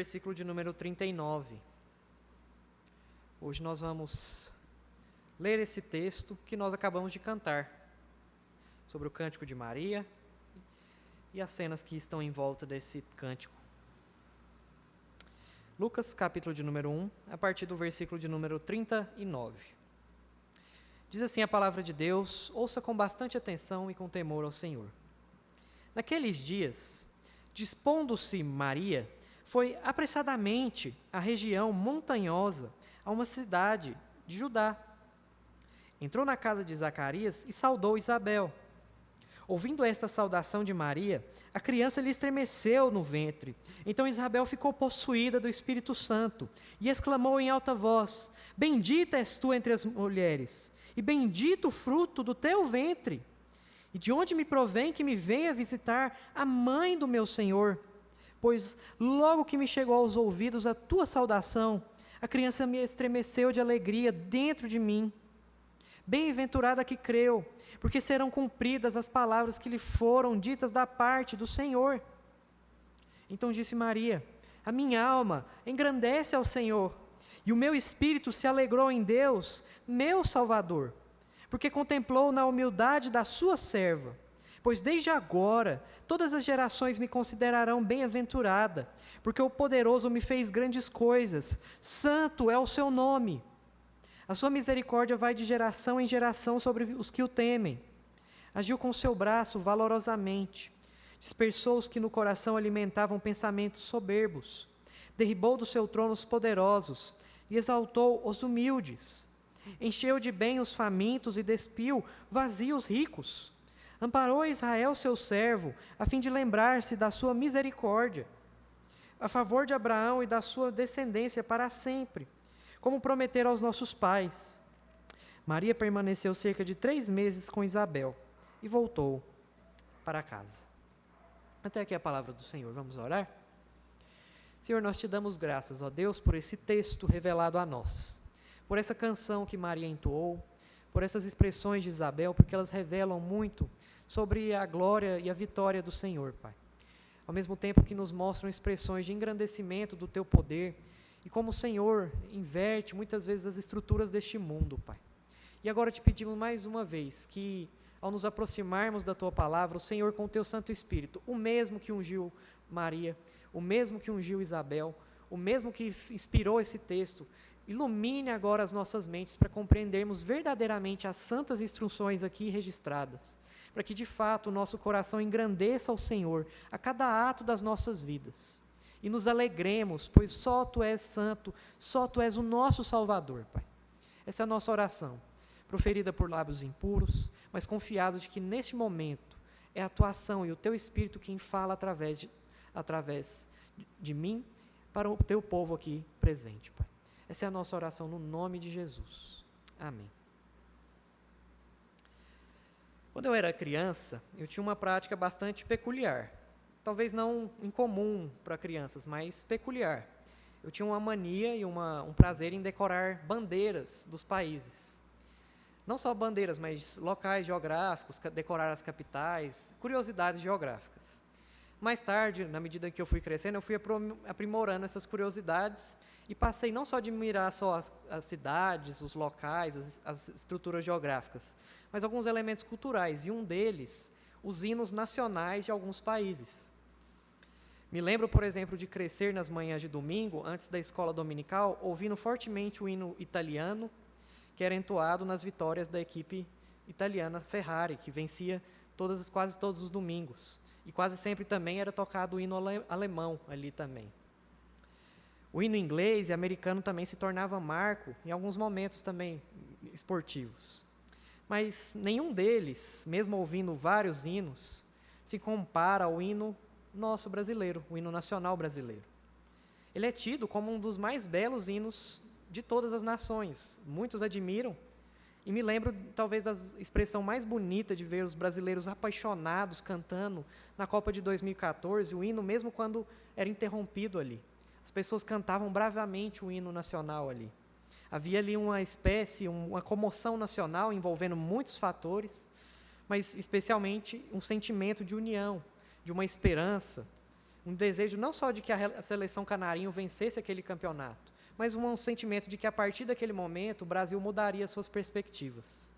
versículo de número 39. Hoje nós vamos ler esse texto que nós acabamos de cantar, sobre o cântico de Maria e as cenas que estão em volta desse cântico. Lucas, capítulo de número 1, a partir do versículo de número 39. Diz assim a palavra de Deus: ouça com bastante atenção e com temor ao Senhor. Naqueles dias, dispondo-se Maria, foi apressadamente à região montanhosa, a uma cidade de Judá. Entrou na casa de Zacarias e saudou Isabel. Ouvindo esta saudação de Maria, a criança lhe estremeceu no ventre. Então Isabel ficou possuída do Espírito Santo e exclamou em alta voz: bendita és tu entre as mulheres, e bendito o fruto do teu ventre. E de onde me provém que me venha visitar a mãe do meu Senhor? Pois logo que me chegou aos ouvidos a tua saudação, a criança me estremeceu de alegria dentro de mim. Bem-aventurada que creu, porque serão cumpridas as palavras que lhe foram ditas da parte do Senhor. Então disse Maria: a minha alma engrandece ao Senhor, e o meu espírito se alegrou em Deus, meu Salvador, porque contemplou na humildade da sua serva. Pois desde agora todas as gerações me considerarão bem-aventurada, porque o poderoso me fez grandes coisas, santo é o seu nome. A sua misericórdia vai de geração em geração sobre os que o temem. Agiu com seu braço valorosamente. Dispersou os que no coração alimentavam pensamentos soberbos. Derribou do seu trono os poderosos e exaltou os humildes. Encheu de bem os famintos e despiu vazios os ricos. Amparou Israel seu servo, a fim de lembrar-se da sua misericórdia, a favor de Abraão e da sua descendência para sempre, como prometeram aos nossos pais. Maria permaneceu cerca de 3 meses com Isabel e voltou para casa. Até aqui a palavra do Senhor. Vamos orar? Senhor, nós te damos graças, ó Deus, por esse texto revelado a nós, por essa canção que Maria entoou, por essas expressões de Isabel, porque elas revelam muito sobre a glória e a vitória do Senhor, Pai. Ao mesmo tempo que nos mostram expressões de engrandecimento do teu poder, e como o Senhor inverte muitas vezes as estruturas deste mundo, Pai. E agora te pedimos mais uma vez que, ao nos aproximarmos da Tua Palavra, o Senhor com o Teu Santo Espírito, o mesmo que ungiu Maria, o mesmo que ungiu Isabel, o mesmo que inspirou esse texto, ilumine agora as nossas mentes para compreendermos verdadeiramente as santas instruções aqui registradas, para que de fato o nosso coração engrandeça ao Senhor a cada ato das nossas vidas. E nos alegremos, pois só Tu és santo, só Tu és o nosso Salvador, Pai. Essa é a nossa oração, proferida por lábios impuros, mas confiados de que neste momento é a Tua ação e o Teu Espírito quem fala através de mim para o Teu povo aqui presente, Pai. Essa é a nossa oração no nome de Jesus. Amém. Quando eu era criança, eu tinha uma prática bastante peculiar. Talvez não incomum para crianças, mas peculiar. Eu tinha uma mania e um prazer em decorar bandeiras dos países. Não só bandeiras, mas locais geográficos, decorar as capitais, curiosidades geográficas. Mais tarde, na medida que eu fui crescendo, eu fui aprimorando essas curiosidades e passei não só a admirar só as cidades, os locais, as estruturas geográficas, mas alguns elementos culturais, e um deles, os hinos nacionais de alguns países. Me lembro, por exemplo, de crescer nas manhãs de domingo, antes da escola dominical, ouvindo fortemente o hino italiano, que era entoado nas vitórias da equipe italiana Ferrari, que vencia quase todos os domingos. E quase sempre também era tocado o hino alemão ali também. O hino inglês e americano também se tornava marco em alguns momentos também esportivos. Mas nenhum deles, mesmo ouvindo vários hinos, se compara ao hino nosso brasileiro, o hino nacional brasileiro. Ele é tido como um dos mais belos hinos de todas as nações. Muitos admiram, e me lembro talvez da expressão mais bonita de ver os brasileiros apaixonados cantando na Copa de 2014, o hino mesmo quando era interrompido ali. As pessoas cantavam bravamente o hino nacional ali. Havia ali uma comoção nacional envolvendo muitos fatores, mas especialmente um sentimento de união, de uma esperança, Um desejo não só de que a seleção canarinho vencesse aquele campeonato, mas um sentimento de que a partir daquele momento o Brasil mudaria suas perspectivas.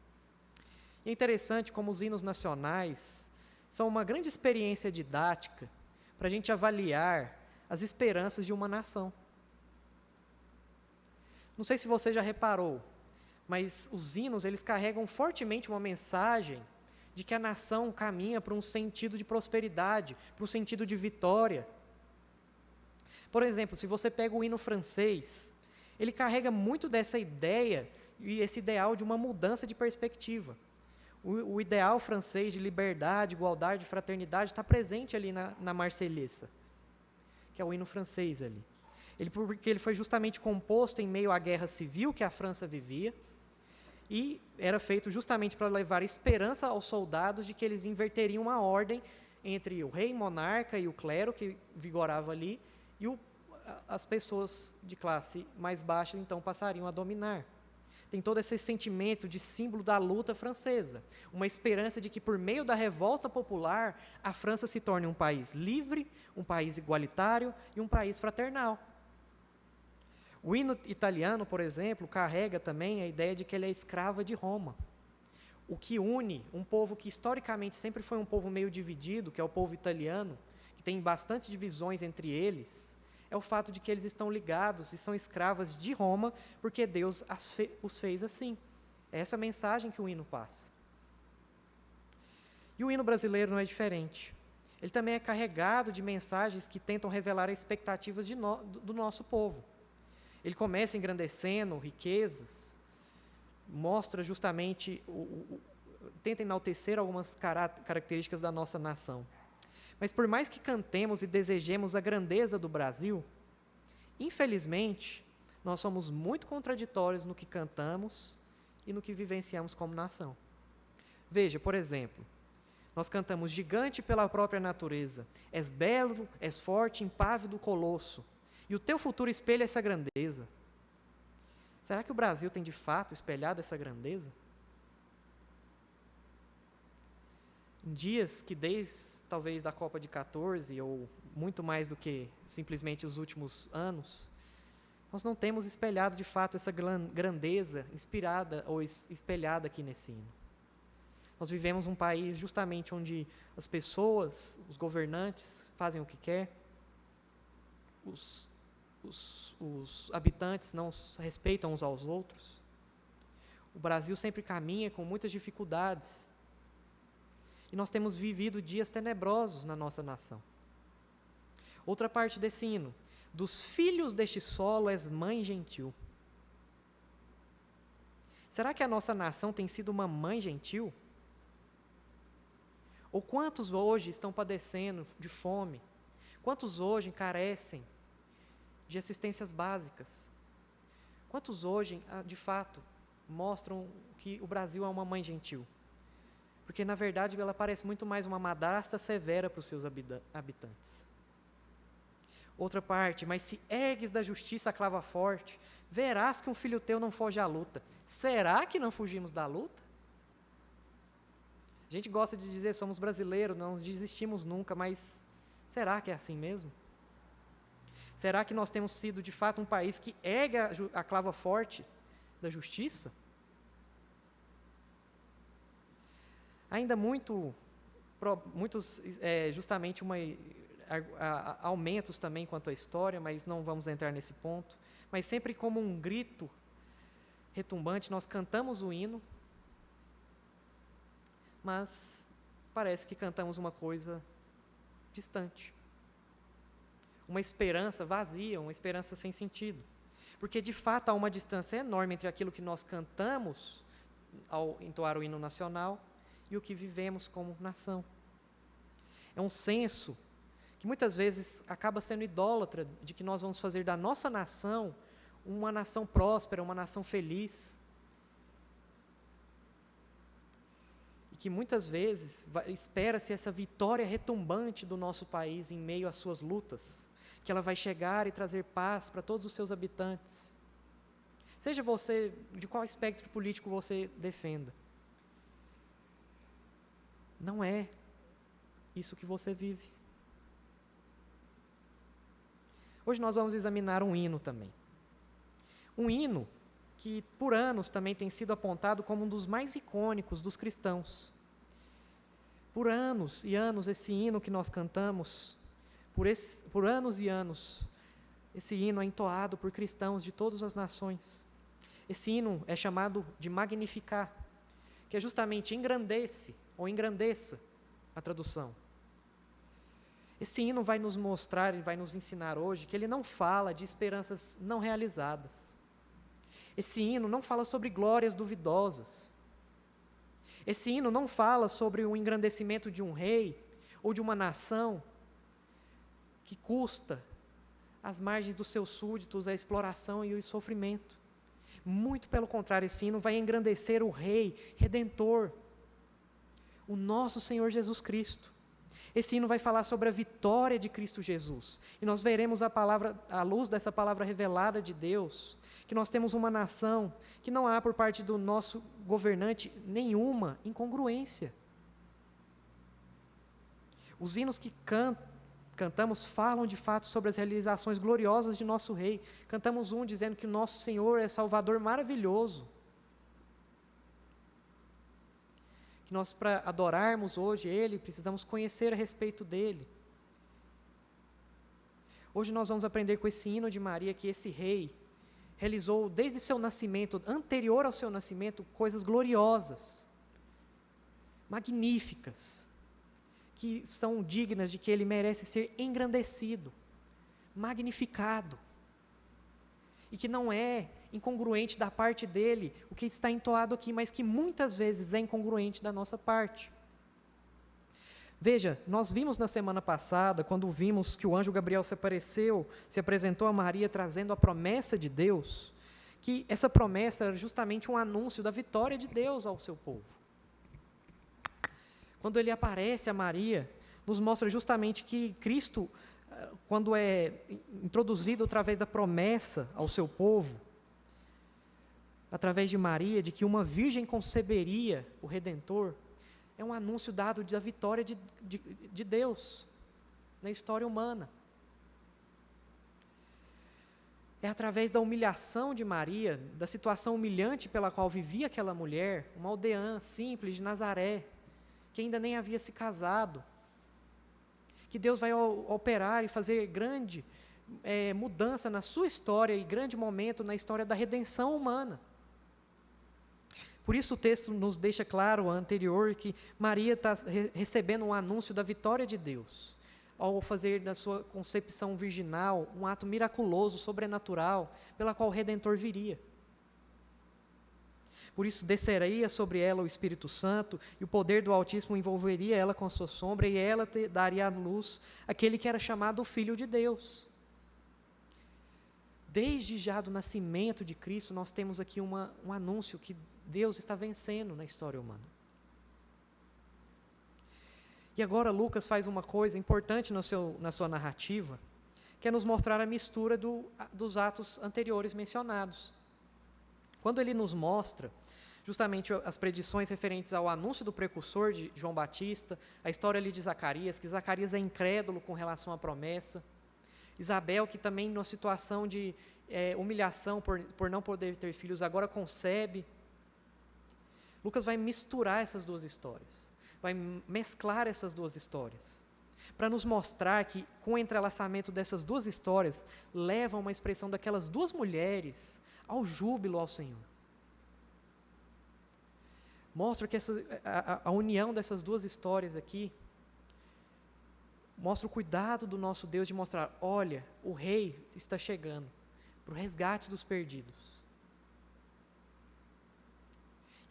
E é interessante como os hinos nacionais são uma grande experiência didática para a gente avaliar as esperanças de uma nação. Não sei se você já reparou, mas os hinos eles carregam fortemente uma mensagem de que a nação caminha para um sentido de prosperidade, para um sentido de vitória. Por exemplo, se você pega o hino francês, ele carrega muito dessa ideia e esse ideal de uma mudança de perspectiva. O ideal francês de liberdade, igualdade, fraternidade está presente ali na Marselhesa, que é o hino francês ali. Porque ele foi justamente composto em meio à guerra civil que a França vivia, e era feito justamente para levar esperança aos soldados de que eles inverteriam a ordem entre o rei monarca e o clero que vigorava ali, e as pessoas de classe mais baixa então passariam a dominar. Tem todo esse sentimento de símbolo da luta francesa, uma esperança de que por meio da revolta popular a França se torne um país livre, um país igualitário e um país fraternal. O hino italiano, por exemplo, carrega também a ideia de que ele é escrava de Roma. O que une um povo que historicamente sempre foi um povo meio dividido, que é o povo italiano, que tem bastante divisões entre eles, é o fato de que eles estão ligados e são escravas de Roma, porque Deus os fez assim. É essa mensagem que o hino passa. E o hino brasileiro não é diferente. Ele também é carregado de mensagens que tentam revelar as expectativas do nosso povo. Ele começa engrandecendo riquezas, mostra justamente, tenta enaltecer algumas características da nossa nação. Mas por mais que cantemos e desejemos a grandeza do Brasil, infelizmente, nós somos muito contraditórios no que cantamos e no que vivenciamos como nação. Veja, por exemplo, nós cantamos gigante pela própria natureza, és belo, és forte, impávido colosso, e o teu futuro espelha essa grandeza. Será que o Brasil tem de fato espelhado essa grandeza? Em dias que desde talvez da Copa de 14, ou muito mais do que simplesmente os últimos anos, nós não temos espelhado de fato essa grandeza inspirada ou espelhada aqui nesse hino. Nós vivemos um país justamente onde as pessoas, os governantes fazem o que quer, os habitantes não respeitam uns aos outros. O Brasil sempre caminha com muitas dificuldades. E nós temos vivido dias tenebrosos na nossa nação. Outra parte desse hino. Dos filhos deste solo és mãe gentil. Será que a nossa nação tem sido uma mãe gentil? Ou quantos hoje estão padecendo de fome? Quantos hoje carecem de assistências básicas? Quantos hoje, de fato, mostram que o Brasil é uma mãe gentil? Porque, na verdade, ela parece muito mais uma madrasta severa para os seus habitantes. Outra parte, mas se ergues da justiça a clava forte, verás que um filho teu não foge à luta. Será que não fugimos da luta? A gente gosta de dizer somos brasileiros, não desistimos nunca, mas será que é assim mesmo? Será que nós temos sido, de fato, um país que ergue a clava forte da justiça? Ainda muitos, justamente, aumentos também quanto à história, mas não vamos entrar nesse ponto. Mas sempre como um grito retumbante, nós cantamos o hino, mas parece que cantamos uma coisa distante. Uma esperança vazia, uma esperança sem sentido. Porque, de fato, há uma distância enorme entre aquilo que nós cantamos ao entoar o hino nacional e o que vivemos como nação. É um senso que muitas vezes acaba sendo idólatra de que nós vamos fazer da nossa nação uma nação próspera, uma nação feliz. E que muitas vezes espera-se essa vitória retumbante do nosso país em meio às suas lutas, que ela vai chegar e trazer paz para todos os seus habitantes. Seja você, de qual espectro político você defenda. Não é isso que você vive. Hoje nós vamos examinar um hino também. Um hino que por anos também tem sido apontado como um dos mais icônicos dos cristãos. Por anos e anos, esse hino que nós cantamos, por anos e anos, esse hino é entoado por cristãos de todas as nações. Esse hino é chamado de Magnificat, que é justamente engrandece, ou engrandeça, a tradução. Esse hino vai nos mostrar e vai nos ensinar hoje que ele não fala de esperanças não realizadas. Esse hino não fala sobre glórias duvidosas. Esse hino não fala sobre o engrandecimento de um rei ou de uma nação que custa às margens dos seus súditos a exploração e o sofrimento. Muito pelo contrário, esse hino vai engrandecer o Rei Redentor, o nosso Senhor Jesus Cristo. Esse hino vai falar sobre a vitória de Cristo Jesus. E nós veremos à luz dessa palavra revelada de Deus, que nós temos uma nação que não há por parte do nosso governante nenhuma incongruência. Os hinos que cantamos falam de fato sobre as realizações gloriosas de nosso Rei. Cantamos um dizendo que nosso Senhor é Salvador maravilhoso. Que nós, para adorarmos hoje Ele, precisamos conhecer a respeito dEle. Hoje nós vamos aprender com esse hino de Maria que esse Rei realizou desde seu nascimento, anterior ao seu nascimento, coisas gloriosas, magníficas, que são dignas de que Ele merece ser engrandecido, magnificado, e que não é incongruente da parte dEle o que está entoado aqui, mas que muitas vezes é incongruente da nossa parte. Veja, nós vimos na semana passada, quando vimos que o anjo Gabriel se apresentou a Maria trazendo a promessa de Deus, que essa promessa era justamente um anúncio da vitória de Deus ao seu povo. Quando ele aparece a Maria, nos mostra justamente que Cristo, quando é introduzido através da promessa ao seu povo, através de Maria, de que uma virgem conceberia o Redentor, é um anúncio dado da vitória de Deus na história humana. É através da humilhação de Maria, da situação humilhante pela qual vivia aquela mulher, uma aldeã simples de Nazaré, que ainda nem havia se casado, que Deus vai operar e fazer grande mudança na sua história e grande momento na história da redenção humana. Por isso o texto nos deixa claro, anterior, que Maria está recebendo um anúncio da vitória de Deus, ao fazer da sua concepção virginal um ato miraculoso, sobrenatural, pela qual o Redentor viria. Por isso desceria sobre ela o Espírito Santo, e o poder do Altíssimo envolveria ela com sua sombra, e ela daria à luz aquele que era chamado o Filho de Deus. Desde já do nascimento de Cristo, nós temos aqui um anúncio que Deus está vencendo na história humana. E agora Lucas faz uma coisa importante na sua narrativa, que é nos mostrar a mistura dos atos anteriores mencionados. Quando ele nos mostra justamente as predições referentes ao anúncio do precursor de João Batista, a história ali de Zacarias, que Zacarias é incrédulo com relação à promessa, Isabel, que também numa situação de humilhação por não poder ter filhos, agora concebe. Lucas vai misturar essas duas histórias, vai mesclar essas duas histórias, para nos mostrar que, com o entrelaçamento dessas duas histórias, leva uma expressão daquelas duas mulheres ao júbilo ao Senhor. Mostra que a união dessas duas histórias aqui mostra o cuidado do nosso Deus de mostrar, olha, o Rei está chegando para o resgate dos perdidos.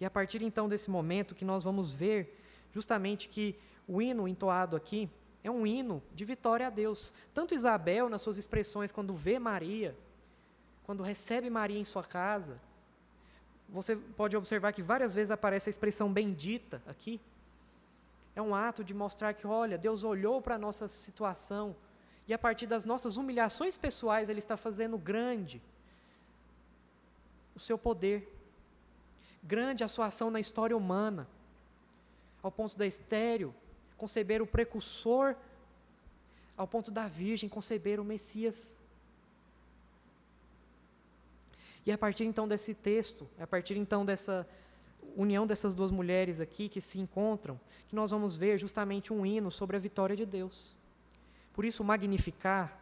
E a partir então desse momento que nós vamos ver justamente que o hino entoado aqui é um hino de vitória a Deus. Tanto Isabel, nas suas expressões, quando vê Maria, quando recebe Maria em sua casa, você pode observar que várias vezes aparece a expressão bendita aqui. É um ato de mostrar que, olha, Deus olhou para a nossa situação e a partir das nossas humilhações pessoais, Ele está fazendo grande o seu poder, grande a sua ação na história humana, ao ponto da estéril conceber o precursor, ao ponto da virgem conceber o Messias E a partir então desse texto, a partir então dessa união dessas duas mulheres aqui que se encontram, que nós vamos ver justamente um hino sobre a vitória de Deus. Por isso, o Magnificar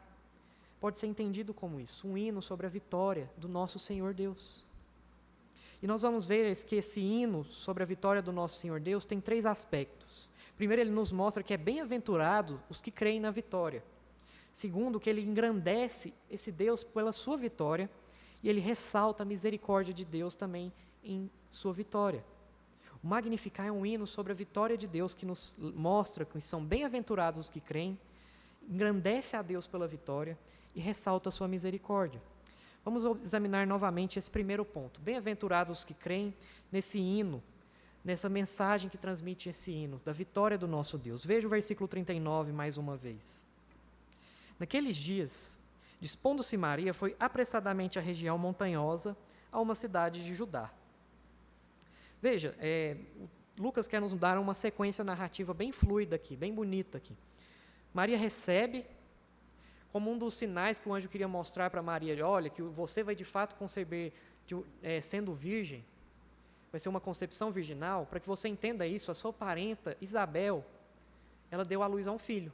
pode ser entendido como isso, um hino sobre a vitória do nosso Senhor Deus. E nós vamos ver que esse hino sobre a vitória do nosso Senhor Deus tem 3 aspectos. Primeiro, ele nos mostra que é bem-aventurado os que creem na vitória. Segundo, que ele engrandece esse Deus pela sua vitória, e ele ressalta a misericórdia de Deus também em sua vitória. O Magnificar é um hino sobre a vitória de Deus que nos mostra que são bem-aventurados os que creem, engrandece a Deus pela vitória e ressalta a sua misericórdia. Vamos examinar novamente esse primeiro ponto. Bem-aventurados os que creem nesse hino, nessa mensagem que transmite esse hino, da vitória do nosso Deus. Veja o versículo 39 mais uma vez. Naqueles dias, dispondo-se Maria, foi apressadamente à região montanhosa, a uma cidade de Judá. Veja, Lucas quer nos dar uma sequência narrativa bem fluida aqui, bem bonita aqui. Maria recebe, como um dos sinais que o anjo queria mostrar para Maria, olha, que você vai de fato conceber sendo virgem, vai ser uma concepção virginal, para que você entenda isso, a sua parenta, Isabel, ela deu à luz a um filho.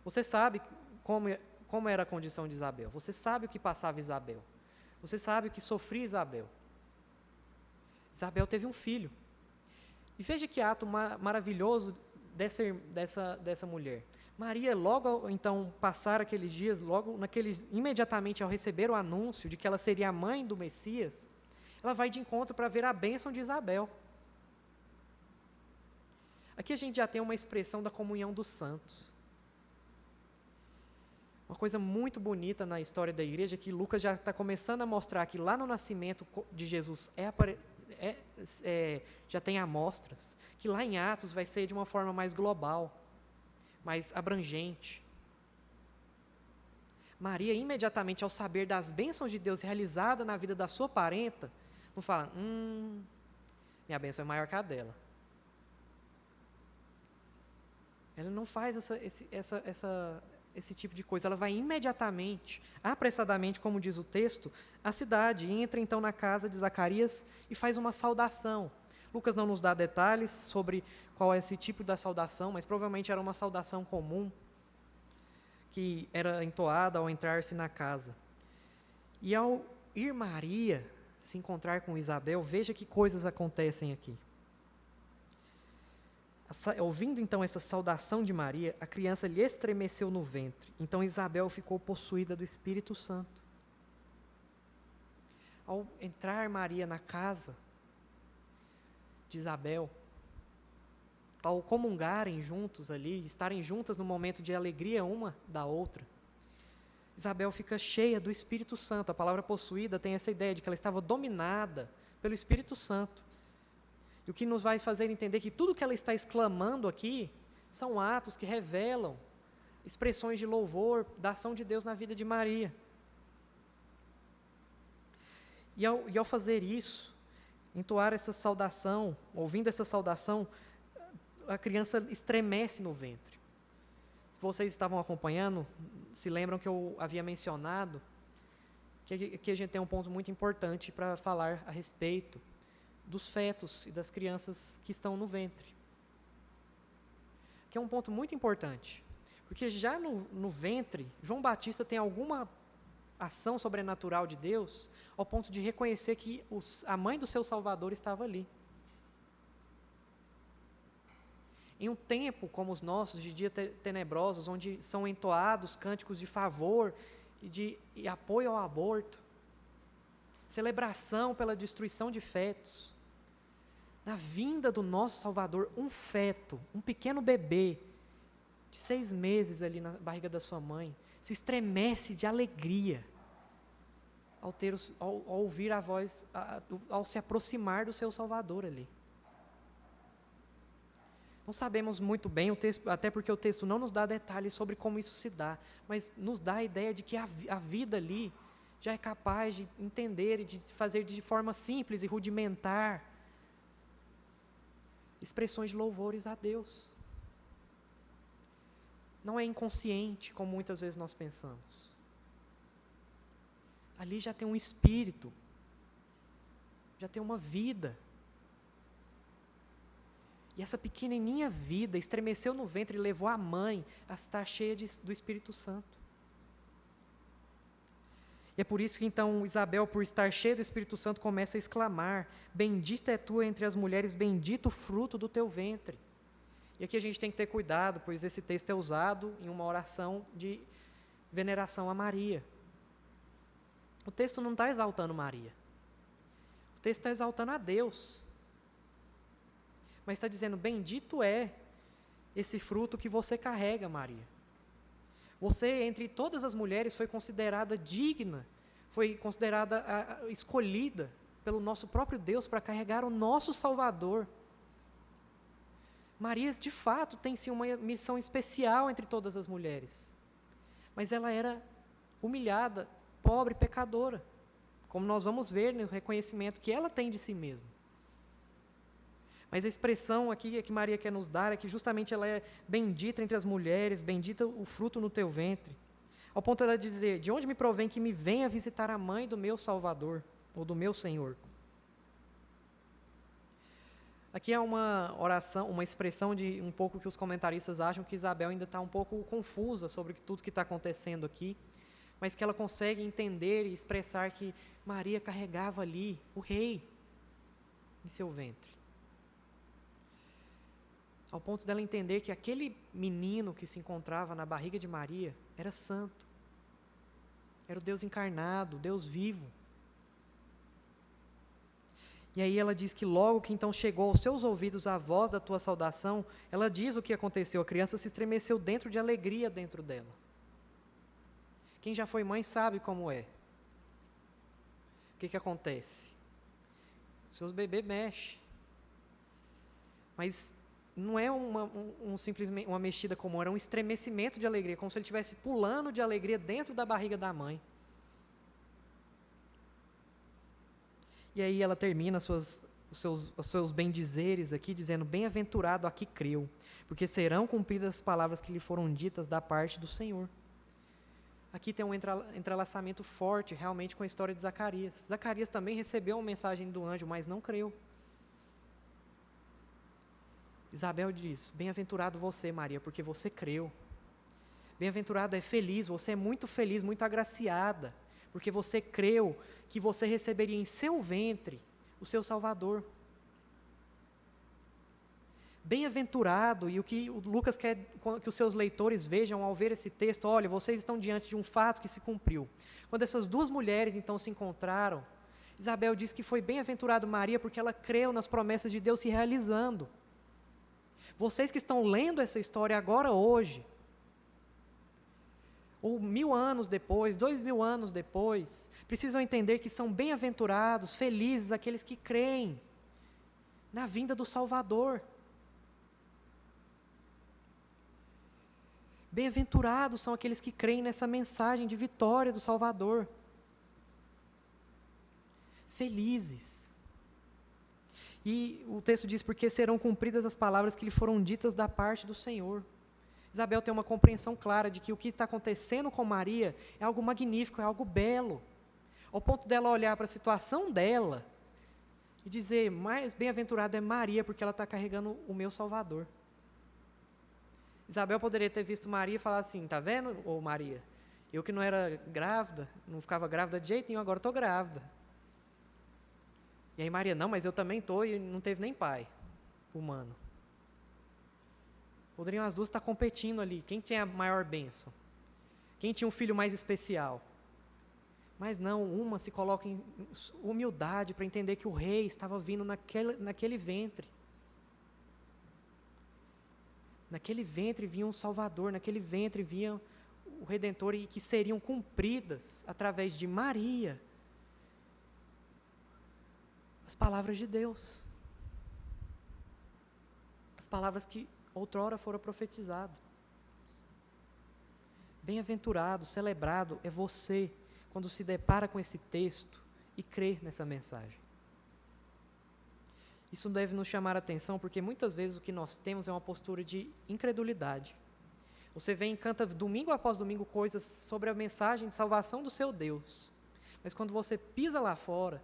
Você sabe como era a condição de Isabel, você sabe o que passava Isabel, você sabe o que sofria Isabel. Isabel teve um filho. E veja que ato maravilhoso dessa mulher. Maria, logo então passar aqueles dias, imediatamente ao receber o anúncio de que ela seria a mãe do Messias, ela vai de encontro para ver a bênção de Isabel. Aqui a gente já tem uma expressão da comunhão dos santos. Uma coisa muito bonita na história da igreja, que Lucas já está começando a mostrar que lá no nascimento de Jesus já tem amostras, que lá em Atos vai ser de uma forma mais global, mais abrangente. Maria, imediatamente ao saber das bênçãos de Deus realizadas na vida da sua parenta, não fala, minha bênção é maior que a dela. Ela não faz esse tipo de coisa, ela vai imediatamente, apressadamente, como diz o texto, à cidade, e entra então na casa de Zacarias e faz uma saudação. Lucas não nos dá detalhes sobre qual é esse tipo da saudação, mas provavelmente era uma saudação comum, que era entoada ao entrar-se na casa. E ao ir Maria se encontrar com Isabel, veja que coisas acontecem aqui. Ouvindo então essa saudação de Maria, a criança lhe estremeceu no ventre. Então Isabel ficou possuída do Espírito Santo. Ao entrar Maria na casa de Isabel, ao comungarem juntos ali, estarem juntas no momento de alegria uma da outra, Isabel fica cheia do Espírito Santo. A palavra possuída tem essa ideia de que ela estava dominada pelo Espírito Santo. E o que nos vai fazer entender que tudo que ela está exclamando aqui são atos que revelam expressões de louvor da ação de Deus na vida de Maria. E ao fazer isso, entoar essa saudação, ouvindo essa saudação, a criança estremece no ventre. Se vocês estavam acompanhando, se lembram que eu havia mencionado que a gente tem um ponto muito importante para falar a respeito dos fetos e das crianças que estão no ventre. Que é um ponto muito importante, porque já no ventre, João Batista tem alguma ação sobrenatural de Deus, ao ponto de reconhecer que a mãe do seu Salvador estava ali. Em um tempo como os nossos, de dias tenebrosos, onde são entoados cânticos de favor e apoio ao aborto, celebração pela destruição de fetos, na vinda do nosso Salvador, um feto, um pequeno bebê, de 6 meses ali na barriga da sua mãe, se estremece de alegria ao ouvir a voz, ao se aproximar do seu Salvador ali. Não sabemos muito bem o texto, até porque o texto não nos dá detalhes sobre como isso se dá, mas nos dá a ideia de que a vida ali já é capaz de entender e de fazer de forma simples e rudimentar expressões de louvores a Deus. Não é inconsciente, como muitas vezes nós pensamos. Ali já tem um espírito, já tem uma vida. E essa pequenininha vida estremeceu no ventre e levou a mãe a estar cheia do Espírito Santo. E é por isso que então Isabel, por estar cheia do Espírito Santo, começa a exclamar: bendita é tu entre as mulheres, bendito o fruto do teu ventre. E aqui a gente tem que ter cuidado, pois esse texto é usado em uma oração de veneração a Maria. O texto não está exaltando Maria. O texto está exaltando a Deus. Mas está dizendo: bendito é esse fruto que você carrega, Maria. Você, entre todas as mulheres, foi considerada digna, foi considerada escolhida pelo nosso próprio Deus para carregar o nosso Salvador. Maria, de fato, tem sim uma missão especial entre todas as mulheres. Mas ela era humilhada, pobre, pecadora. Como nós vamos ver no reconhecimento que ela tem de si mesma. Mas a expressão aqui que Maria quer nos dar é que justamente ela é bendita entre as mulheres, bendita o fruto no teu ventre. Ao ponto de ela dizer: de onde me provém que me venha visitar a mãe do meu Salvador, ou do meu Senhor? Aqui é uma oração, uma expressão de um pouco que os comentaristas acham que Isabel ainda está um pouco confusa sobre tudo que está acontecendo aqui, mas que ela consegue entender e expressar que Maria carregava ali o rei em seu ventre. Ao ponto dela entender que aquele menino que se encontrava na barriga de Maria era santo. Era o Deus encarnado, o Deus vivo. E aí ela diz que logo que então chegou aos seus ouvidos a voz da tua saudação, ela diz o que aconteceu. A criança se estremeceu dentro de alegria dentro dela. Quem já foi mãe sabe como é. O que acontece? Seus bebês mexem. Mas não é simplesmente uma mexida comum, era um estremecimento de alegria, como se ele estivesse pulando de alegria dentro da barriga da mãe. E aí ela termina os seus bendizeres aqui, dizendo: bem-aventurado a que creu, porque serão cumpridas as palavras que lhe foram ditas da parte do Senhor. Aqui tem um entrelaçamento forte, realmente, com a história de Zacarias. Zacarias também recebeu uma mensagem do anjo, mas não creu. Isabel diz: bem-aventurado você, Maria, porque você creu. Bem-aventurado é feliz, você é muito feliz, muito agraciada, porque você creu que você receberia em seu ventre o seu Salvador. Bem-aventurado, e o que o Lucas quer que os seus leitores vejam ao ver esse texto: olha, vocês estão diante de um fato que se cumpriu. Quando essas duas mulheres então se encontraram, Isabel diz que foi bem-aventurado Maria porque ela creu nas promessas de Deus se realizando. Vocês que estão lendo essa história agora, hoje, ou 1000 anos depois, 2000 anos depois, precisam entender que são bem-aventurados, felizes aqueles que creem na vinda do Salvador. Bem-aventurados são aqueles que creem nessa mensagem de vitória do Salvador. Felizes. E o texto diz: porque serão cumpridas as palavras que lhe foram ditas da parte do Senhor. Isabel tem uma compreensão clara de que o que está acontecendo com Maria é algo magnífico, é algo belo. Ao ponto dela olhar para a situação dela e dizer: mais bem-aventurada é Maria, porque ela está carregando o meu Salvador. Isabel poderia ter visto Maria e falar assim: tá vendo, ô Maria? Eu que não era grávida, não ficava grávida de jeito nenhum, agora estou grávida. E aí Maria: não, mas eu também estou, e não teve nem pai humano. Poderiam as duas estar competindo ali, quem tinha a maior bênção? Quem tinha um filho mais especial? Mas não, uma se coloca em humildade para entender que o rei estava vindo naquele ventre. Naquele ventre vinha um Salvador, naquele ventre vinha o Redentor, e que seriam cumpridas através de Maria as palavras de Deus. As palavras que outrora foram profetizadas. Bem-aventurado, celebrado é você quando se depara com esse texto e crê nessa mensagem. Isso deve nos chamar a atenção, porque muitas vezes o que nós temos é uma postura de incredulidade. Você vem e canta domingo após domingo coisas sobre a mensagem de salvação do seu Deus, Mas quando você pisa lá fora,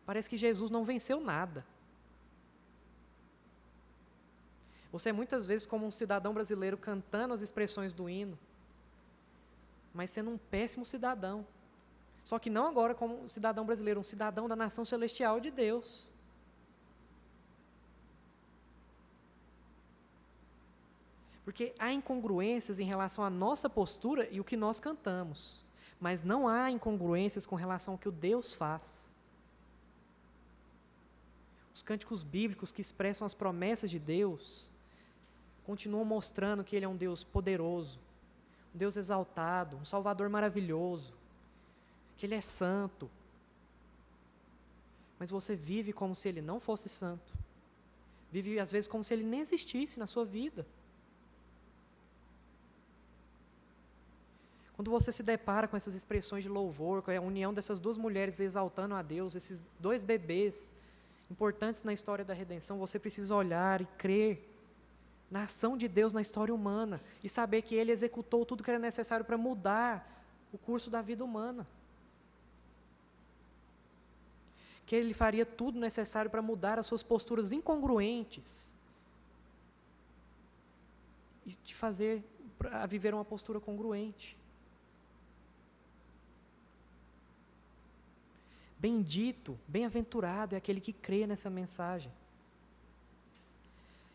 parece que Jesus não venceu nada. Você é muitas vezes como um cidadão brasileiro cantando as expressões do hino, mas sendo um péssimo cidadão. Só que não agora como um cidadão brasileiro, um cidadão da nação celestial de Deus. Porque há incongruências em relação à nossa postura e o que nós cantamos, mas não há incongruências com relação ao que o Deus faz. Os cânticos bíblicos que expressam as promessas de Deus continuam mostrando que Ele é um Deus poderoso, um Deus exaltado, um Salvador maravilhoso, que Ele é santo. Mas você vive como se Ele não fosse santo. Vive, às vezes, como se Ele nem existisse na sua vida. Quando você se depara com essas expressões de louvor, com a união dessas duas mulheres exaltando a Deus, esses dois bebês importantes na história da redenção, você precisa olhar e crer na ação de Deus na história humana e saber que Ele executou tudo que era necessário para mudar o curso da vida humana. Que Ele faria tudo necessário para mudar as suas posturas incongruentes e te fazer a viver uma postura congruente. Bendito, bem-aventurado é aquele que crê nessa mensagem.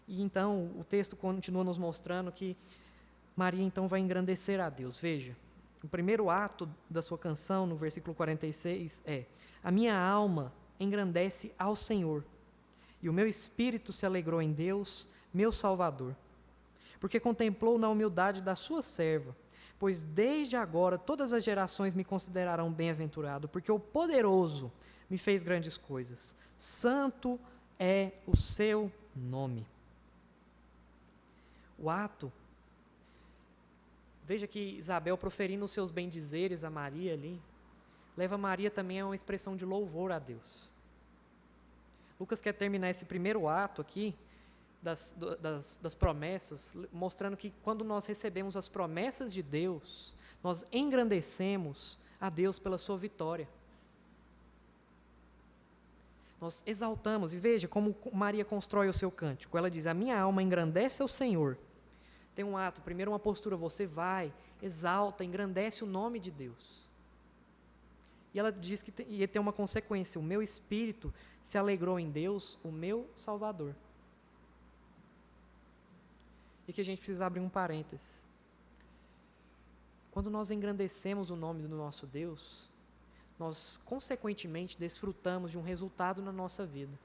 E então, o texto continua nos mostrando que Maria então vai engrandecer a Deus. Veja, o primeiro ato da sua canção, no versículo 46, é: a minha alma engrandece ao Senhor, e o meu espírito se alegrou em Deus, meu Salvador, porque contemplou na humildade da sua serva. Pois desde agora todas as gerações me considerarão bem-aventurado, porque o poderoso me fez grandes coisas. Santo é o seu nome. O ato, veja que Isabel proferindo os seus bendizeres a Maria ali, leva Maria também a uma expressão de louvor a Deus. Lucas quer terminar esse primeiro ato aqui, das promessas, mostrando que quando nós recebemos as promessas de Deus, nós engrandecemos a Deus pela sua vitória. Nós exaltamos, e veja como Maria constrói o seu cântico. Ela diz: a minha alma engrandece ao Senhor. Tem um ato, primeiro uma postura, você vai, exalta, engrandece o nome de Deus. E ela diz que ia ter uma consequência: o meu espírito se alegrou em Deus, o meu Salvador. E que a gente precisa abrir um parênteses. Quando nós engrandecemos o nome do nosso Deus, nós, consequentemente, desfrutamos de um resultado na nossa vida,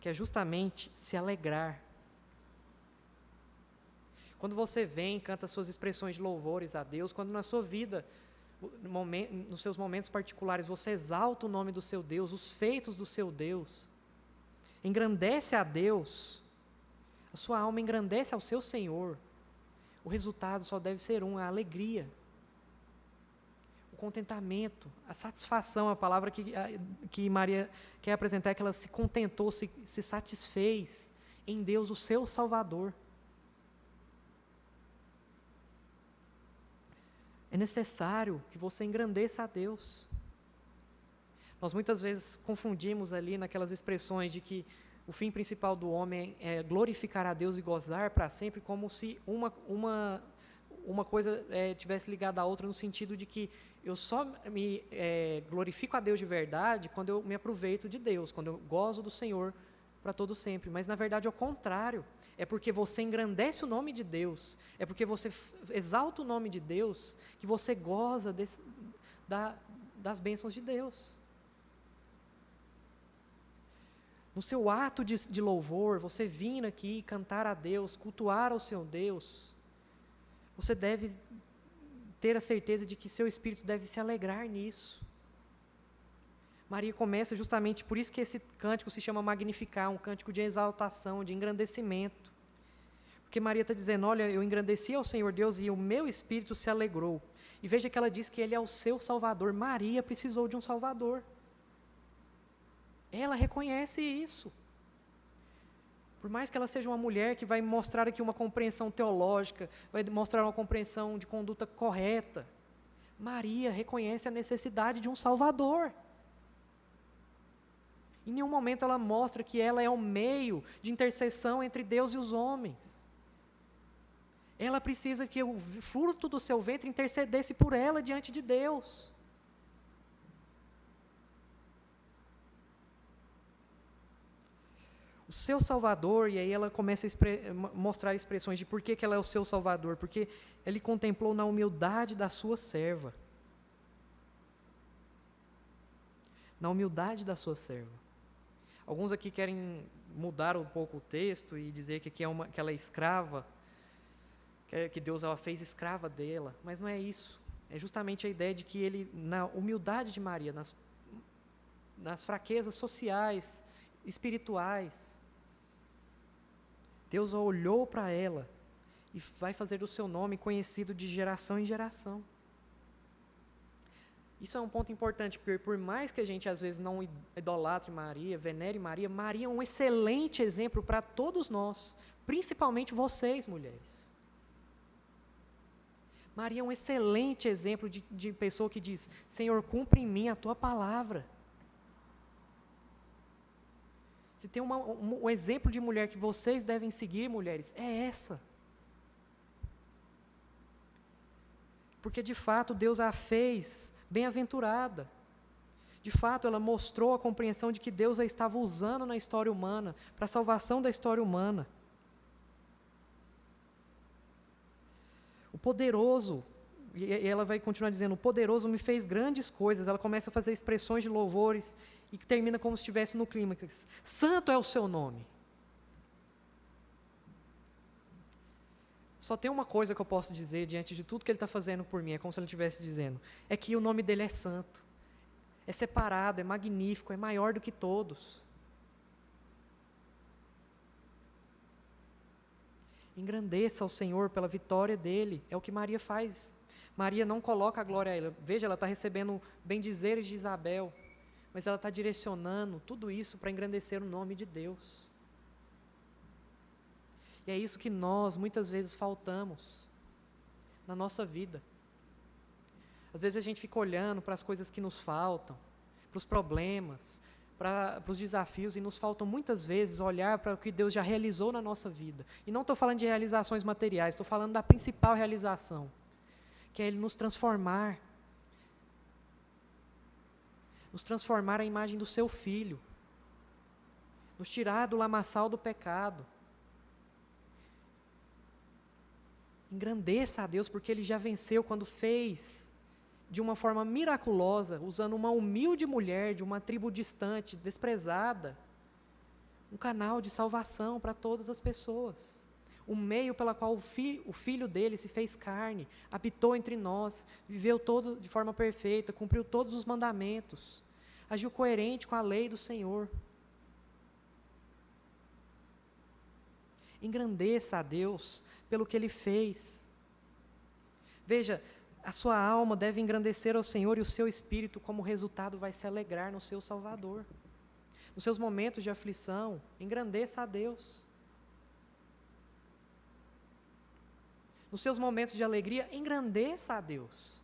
que é justamente se alegrar. Quando você vem, canta suas expressões de louvores a Deus, quando na sua vida, nos seus momentos particulares, você exalta o nome do seu Deus, os feitos do seu Deus, engrandece a Deus, a sua alma engrandece ao seu Senhor, o resultado só deve ser a alegria, o contentamento, a satisfação. A palavra que Maria quer apresentar é que ela se contentou, se satisfez em Deus, o seu Salvador. É necessário que você engrandeça a Deus. Nós muitas vezes confundimos ali naquelas expressões de que o fim principal do homem é glorificar a Deus e gozar para sempre, como se uma coisa tivesse ligada à outra, no sentido de que eu só me glorifico a Deus de verdade quando eu me aproveito de Deus, quando eu gozo do Senhor para todo sempre. Mas, na verdade, é o contrário. É porque você engrandece o nome de Deus, é porque você exalta o nome de Deus, que você goza das bênçãos de Deus. No seu ato de louvor, você vir aqui cantar a Deus, cultuar ao seu Deus, você deve ter a certeza de que seu espírito deve se alegrar nisso. Maria começa justamente, por isso que esse cântico se chama Magnificar, um cântico de exaltação, de engrandecimento. Porque Maria está dizendo: olha, eu engrandeci ao Senhor Deus e o meu espírito se alegrou. E veja que ela diz que Ele é o seu Salvador. Maria precisou de um Salvador. Ela reconhece isso. Por mais que ela seja uma mulher que vai mostrar aqui uma compreensão teológica, vai mostrar uma compreensão de conduta correta, Maria reconhece a necessidade de um Salvador. Em nenhum momento ela mostra que ela é um meio de intercessão entre Deus e os homens. Ela precisa que o fruto do seu ventre intercedesse por ela diante de Deus. O seu Salvador, e aí ela começa a mostrar expressões de por que ela é o seu Salvador, porque ele contemplou na humildade da sua serva. Na humildade da sua serva. Alguns aqui querem mudar um pouco o texto e dizer que aqui que ela é escrava, que Deus ela fez escrava dela, mas não é isso. É justamente a ideia de que ele, na humildade de Maria, nas fraquezas sociais, espirituais, Deus olhou para ela e vai fazer do seu nome conhecido de geração em geração. Isso é um ponto importante, porque por mais que a gente às vezes não idolatre Maria, venere Maria, Maria é um excelente exemplo para todos nós, principalmente vocês, mulheres. Maria é um excelente exemplo de pessoa que diz: Senhor, cumpre em mim a tua palavra. Se tem um exemplo de mulher que vocês devem seguir, mulheres, é essa. Porque de fato Deus a fez bem-aventurada. De fato, ela mostrou a compreensão de que Deus a estava usando na história humana, para a salvação da história humana. O poderoso, e ela vai continuar dizendo, o poderoso me fez grandes coisas. Ela começa a fazer expressões de louvores e termina como se estivesse no clímax. Santo é o seu nome. Só tem uma coisa que eu posso dizer diante de tudo que ele está fazendo por mim, é como se ele estivesse dizendo, é que o nome dele é santo, é separado, é magnífico, é maior do que todos. Engrandeça ao Senhor pela vitória dele, é o que Maria faz. Maria não coloca a glória a ela. Veja, ela está recebendo bendizeres de Isabel, mas ela está direcionando tudo isso para engrandecer o nome de Deus. E é isso que nós, muitas vezes, faltamos na nossa vida. Às vezes a gente fica olhando para as coisas que nos faltam, para os problemas, para os desafios, e nos faltam muitas vezes olhar para o que Deus já realizou na nossa vida. E não estou falando de realizações materiais, estou falando da principal realização, que é Ele nos transformar à imagem do Seu Filho, nos tirar do lamaçal do pecado. Engrandeça a Deus, porque Ele já venceu quando fez de uma forma miraculosa, usando uma humilde mulher de uma tribo distante, desprezada, um canal de salvação para todas as pessoas. O meio pela qual o Filho dele se fez carne, habitou entre nós, viveu todo de forma perfeita, cumpriu todos os mandamentos, agiu coerente com a lei do Senhor. Engrandeça a Deus pelo que Ele fez. Veja, a sua alma deve engrandecer ao Senhor e o seu espírito, como resultado, vai se alegrar no seu Salvador. Nos seus momentos de aflição, engrandeça a Deus. Nos seus momentos de alegria, engrandeça a Deus.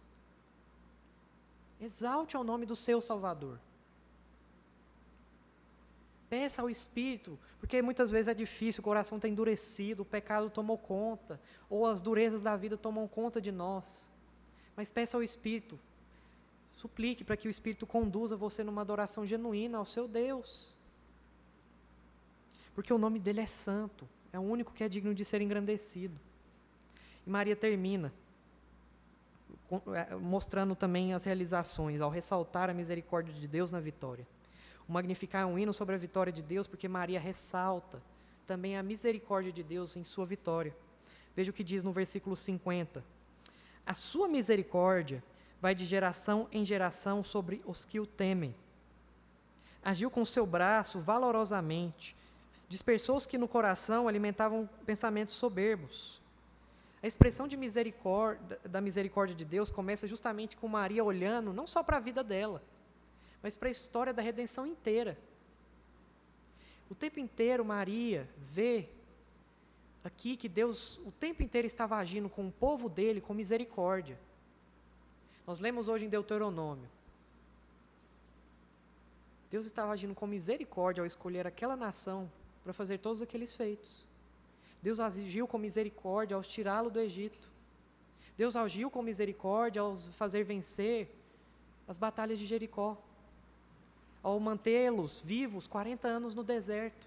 Exalte ao nome do seu Salvador. Peça ao Espírito, porque muitas vezes é difícil, o coração está endurecido, o pecado tomou conta, ou as durezas da vida tomam conta de nós. Mas peça ao Espírito, suplique para que o Espírito conduza você numa adoração genuína ao seu Deus. Porque o nome dele é santo, é o único que é digno de ser engrandecido. E Maria termina, mostrando também as realizações, ao ressaltar a misericórdia de Deus na vitória. O Magnificar é um hino sobre a vitória de Deus, porque Maria ressalta também a misericórdia de Deus em sua vitória. Veja o que diz no versículo 50. A sua misericórdia vai de geração em geração sobre os que o temem. Agiu com o seu braço valorosamente, dispersou os que no coração alimentavam pensamentos soberbos. A expressão de da misericórdia de Deus começa justamente com Maria olhando não só para a vida dela, mas para a história da redenção inteira. O tempo inteiro Maria vê aqui que Deus o tempo inteiro estava agindo com o povo dele com misericórdia. Nós lemos hoje em Deuteronômio. Deus estava agindo com misericórdia ao escolher aquela nação para fazer todos aqueles feitos. Deus agiu com misericórdia ao tirá-lo do Egito. Deus agiu com misericórdia ao fazer vencer as batalhas de Jericó, ao mantê-los vivos 40 anos no deserto.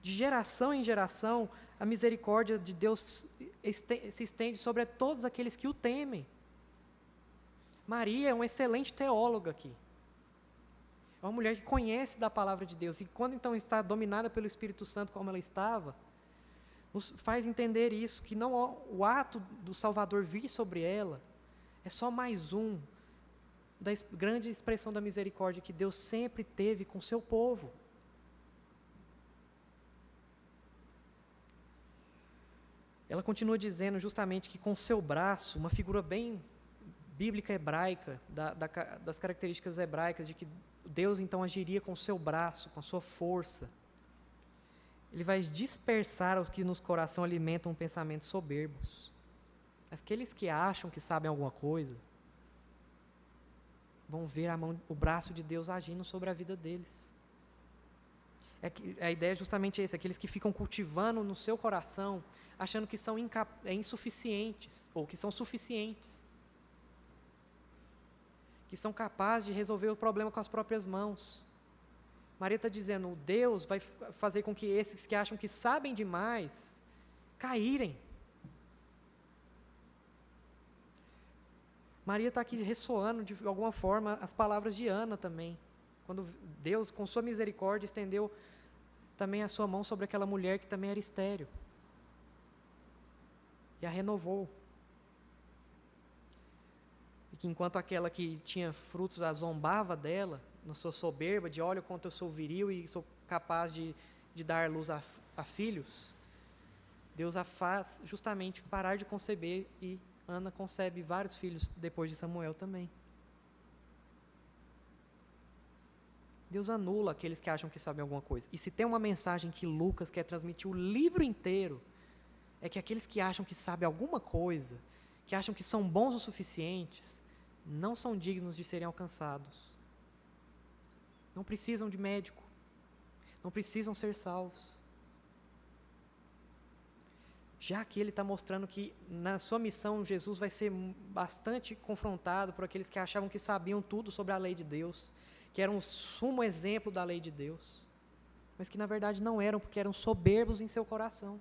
De geração em geração, a misericórdia de Deus se estende sobre todos aqueles que o temem. Maria é uma excelente teóloga aqui. É uma mulher que conhece da palavra de Deus, e quando então está dominada pelo Espírito Santo como ela estava, nos faz entender isso, que não o ato do Salvador vir sobre ela é só mais um da grande expressão da misericórdia que Deus sempre teve com o seu povo. Ela continua dizendo justamente que com o seu braço, uma figura bem bíblica hebraica, das características hebraicas, de que Deus então agiria com o seu braço, com a sua força. Ele vai dispersar os que nos coração alimentam pensamentos soberbos. Aqueles que acham que sabem alguma coisa, vão ver o braço de Deus agindo sobre a vida deles. A ideia é justamente essa, aqueles que ficam cultivando no seu coração, achando que são insuficientes, ou que são suficientes, que são capazes de resolver o problema com as próprias mãos. Maria está dizendo, Deus vai fazer com que esses que acham que sabem demais, caírem. Maria está aqui ressoando de alguma forma as palavras de Ana também, quando Deus, com sua misericórdia, estendeu também a sua mão sobre aquela mulher que também era estéril, e a renovou. E que enquanto aquela que tinha frutos a zombava dela, na sua soberba, de olha o quanto eu sou viril e sou capaz de dar luz a filhos, Deus a faz justamente parar de conceber, e Ana concebe vários filhos depois de Samuel também. Deus anula aqueles que acham que sabem alguma coisa. E se tem uma mensagem que Lucas quer transmitir o livro inteiro, é que aqueles que acham que sabem alguma coisa, que acham que são bons o suficientes, não são dignos de serem alcançados. Não precisam de médico. Não precisam ser salvos. Já que ele está mostrando que na sua missão Jesus vai ser bastante confrontado por aqueles que achavam que sabiam tudo sobre a lei de Deus, que eram um sumo exemplo da lei de Deus, mas que na verdade não eram, porque eram soberbos em seu coração.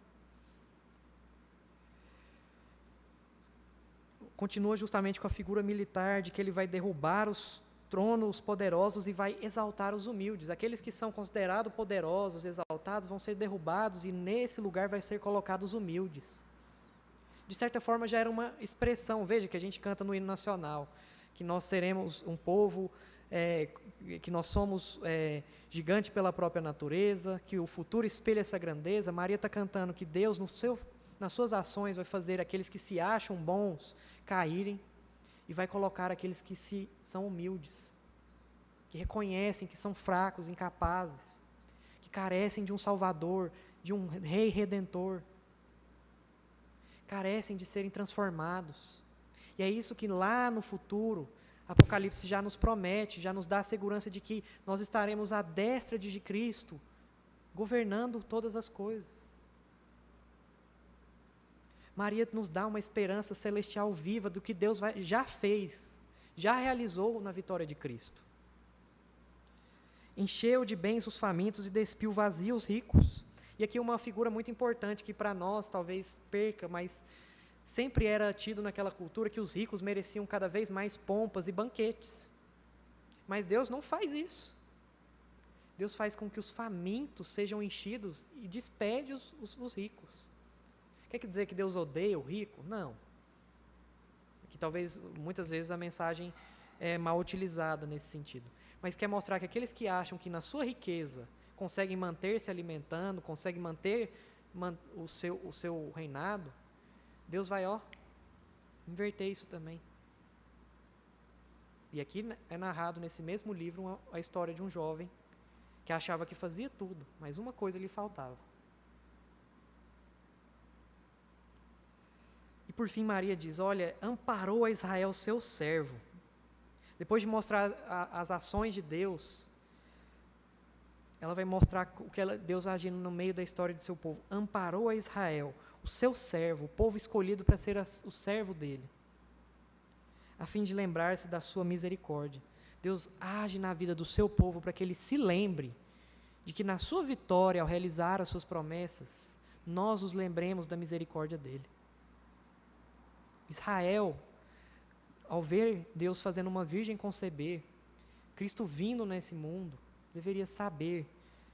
Continua justamente com a figura militar de que ele vai derrubar os tronos poderosos e vai exaltar os humildes. Aqueles que são considerados poderosos, exaltados, vão ser derrubados, e nesse lugar vai ser colocados os humildes. De certa forma já era uma expressão, veja que a gente canta no hino nacional, que nós seremos um povo, que nós somos gigante pela própria natureza, que o futuro espelha essa grandeza. Maria está cantando que Deus, nas suas ações, vai fazer aqueles que se acham bons caírem, e vai colocar aqueles que são humildes, que reconhecem que são fracos, incapazes, que carecem de um Salvador, de um Rei Redentor, carecem de serem transformados. E é isso que lá no futuro, Apocalipse já nos promete, já nos dá a segurança de que nós estaremos à destra de Cristo, governando todas as coisas. Maria nos dá uma esperança celestial viva do que Deus já fez, já realizou na vitória de Cristo. Encheu de bens os famintos e despiu vazios os ricos. E aqui uma figura muito importante que para nós talvez perca, mas sempre era tido naquela cultura que os ricos mereciam cada vez mais pompas e banquetes. Mas Deus não faz isso. Deus faz com que os famintos sejam enchidos e despede os ricos. Quer dizer que Deus odeia o rico? Não. Que talvez, muitas vezes, a mensagem é mal utilizada nesse sentido. Mas quer mostrar que aqueles que acham que na sua riqueza conseguem manter se alimentando, conseguem manter o seu reinado, Deus vai, inverter isso também. E aqui é narrado nesse mesmo livro a história de um jovem que achava que fazia tudo, mas uma coisa lhe faltava. por fim Maria diz, olha, amparou a Israel, seu servo. Depois de mostrar as ações de Deus, ela vai mostrar o que Deus agindo no meio da história do seu povo. Amparou a Israel, o seu servo, o povo escolhido para ser o servo dele, a fim de lembrar-se da sua misericórdia. Deus age na vida do seu povo para que ele se lembre de que na sua vitória, ao realizar as suas promessas, nós nos lembremos da misericórdia dele. Israel, ao ver Deus fazendo uma virgem conceber, Cristo vindo nesse mundo, deveria saber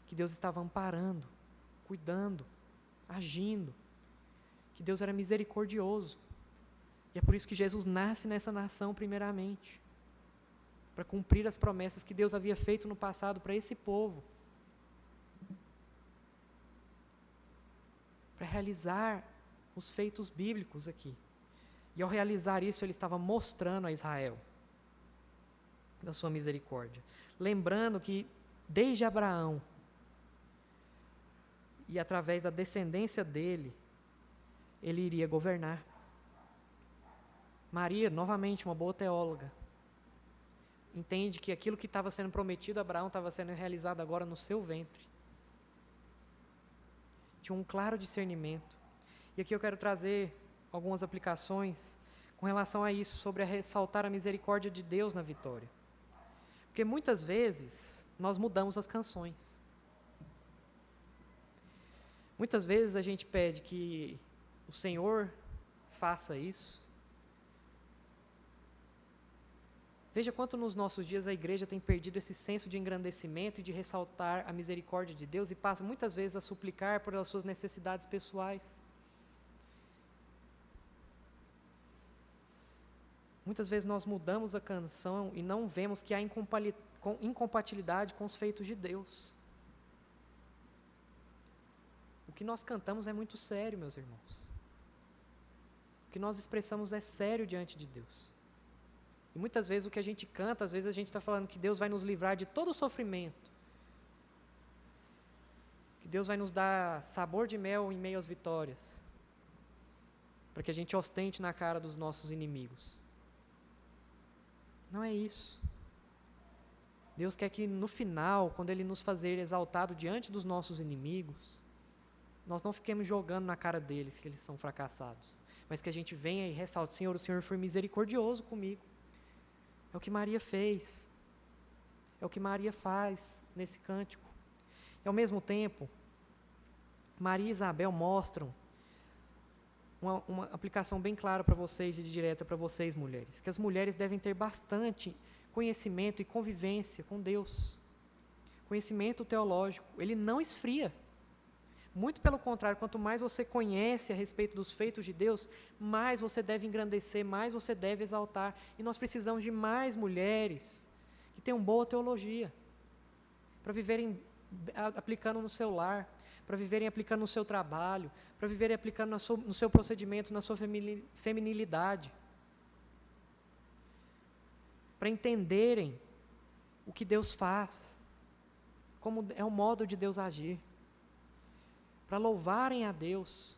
que Deus estava amparando, cuidando, agindo, que Deus era misericordioso. E é por isso que Jesus nasce nessa nação primeiramente, para cumprir as promessas que Deus havia feito no passado para esse povo, para realizar os feitos bíblicos aqui. E ao realizar isso, ele estava mostrando a Israel da sua misericórdia. Lembrando que desde Abraão e através da descendência dele, ele iria governar. Maria, novamente, uma boa teóloga, entende que aquilo que estava sendo prometido a Abraão estava sendo realizado agora no seu ventre. Tinha um claro discernimento. E aqui eu quero trazer algumas aplicações com relação a isso, sobre ressaltar a misericórdia de Deus na vitória. Porque muitas vezes nós mudamos as canções. Muitas vezes a gente pede que o Senhor faça isso. Veja quanto nos nossos dias a igreja tem perdido esse senso de engrandecimento e de ressaltar a misericórdia de Deus e passa muitas vezes a suplicar por as suas necessidades pessoais. Muitas vezes nós mudamos a canção e não vemos que há incompatibilidade com os feitos de Deus. O que nós cantamos é muito sério, meus irmãos. O que nós expressamos é sério diante de Deus. E muitas vezes o que a gente canta, às vezes a gente está falando que Deus vai nos livrar de todo o sofrimento. Que Deus vai nos dar sabor de mel em meio às vitórias. Para que a gente ostente na cara dos nossos inimigos. Não é isso. Deus quer que no final, quando Ele nos fazer exaltado diante dos nossos inimigos, nós não fiquemos jogando na cara deles que eles são fracassados. Mas que a gente venha e ressalte, Senhor, o Senhor foi misericordioso comigo. É o que Maria fez. É o que Maria faz nesse cântico. E ao mesmo tempo, Maria e Isabel mostram uma aplicação bem clara para vocês e direta para vocês, mulheres. Que as mulheres devem ter bastante conhecimento e convivência com Deus. Conhecimento teológico. Ele não esfria. Muito pelo contrário, quanto mais você conhece a respeito dos feitos de Deus, mais você deve engrandecer, mais você deve exaltar. E nós precisamos de mais mulheres que tenham boa teologia, para viverem aplicando no seu lar, para viverem aplicando no seu trabalho, para viverem aplicando no seu procedimento, na sua feminilidade, para entenderem o que Deus faz, como é o modo de Deus agir, para louvarem a Deus,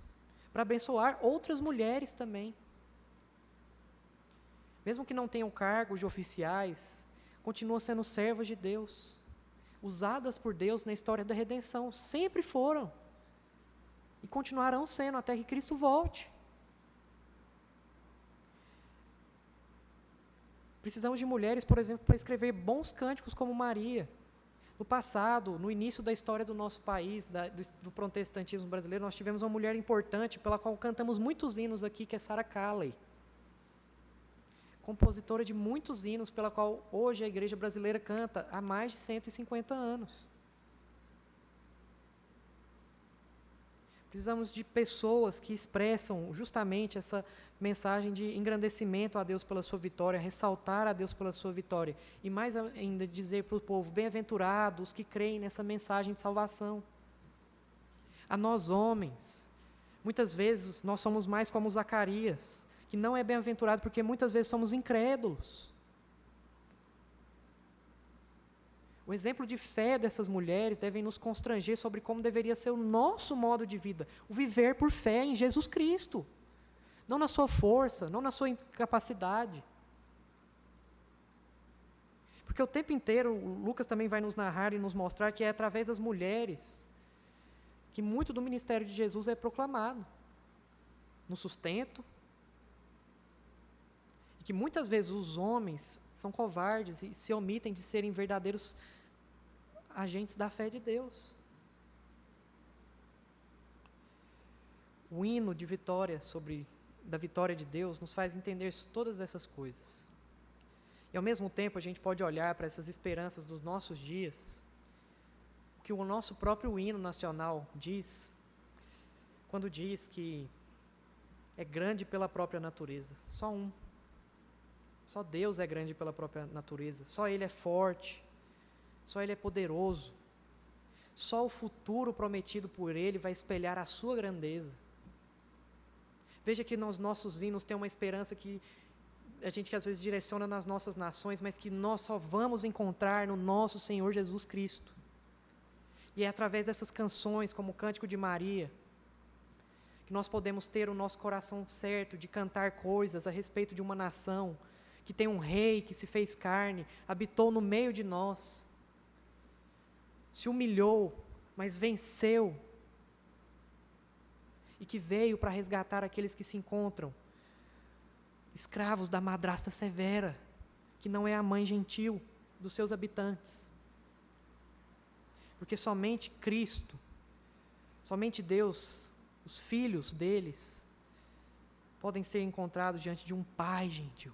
para abençoar outras mulheres também. Mesmo que não tenham cargos de oficiais, continuam sendo servas de Deus, usadas por Deus na história da redenção, sempre foram, e continuarão sendo até que Cristo volte. Precisamos de mulheres, por exemplo, para escrever bons cânticos como Maria. No passado, no início da história do nosso país, do protestantismo brasileiro, nós tivemos uma mulher importante pela qual cantamos muitos hinos aqui, que é Sarah Calley. Compositora de muitos hinos, pela qual hoje a igreja brasileira canta há mais de 150 anos. Precisamos de pessoas que expressam justamente essa mensagem de engrandecimento a Deus pela sua vitória, ressaltar a Deus pela sua vitória. E mais ainda dizer para o povo, bem-aventurados que creem nessa mensagem de salvação. A nós homens, muitas vezes nós somos mais como Zacarias, que não é bem-aventurado porque muitas vezes somos incrédulos. O exemplo de fé dessas mulheres deve nos constranger sobre como deveria ser o nosso modo de vida, o viver por fé em Jesus Cristo. não na sua força, não na sua incapacidade. Porque o tempo inteiro, o Lucas também vai nos narrar e nos mostrar que é através das mulheres que muito do ministério de Jesus é proclamado, no sustento, e que muitas vezes os homens são covardes e se omitem de serem verdadeiros agentes da fé de Deus. O hino de vitória da vitória de Deus nos faz entender todas essas coisas. E ao mesmo tempo a gente pode olhar para essas esperanças dos nossos dias, o que o nosso próprio hino nacional diz, quando diz que é grande pela própria natureza. Só Deus é grande pela própria natureza. Só Ele é forte. Só Ele é poderoso. Só o futuro prometido por Ele vai espelhar a sua grandeza. Veja que nos nossos hinos tem uma esperança que a gente às vezes direciona nas nossas nações, mas que nós só vamos encontrar no nosso Senhor Jesus Cristo. E é através dessas canções, como o Cântico de Maria, que nós podemos ter o nosso coração certo de cantar coisas a respeito de uma nação que tem um rei que se fez carne, habitou no meio de nós, se humilhou, mas venceu, e que veio para resgatar aqueles que se encontram escravos da madrasta severa, que não é a mãe gentil dos seus habitantes. Porque somente Cristo, somente Deus, os filhos deles, podem ser encontrados diante de um Pai gentil.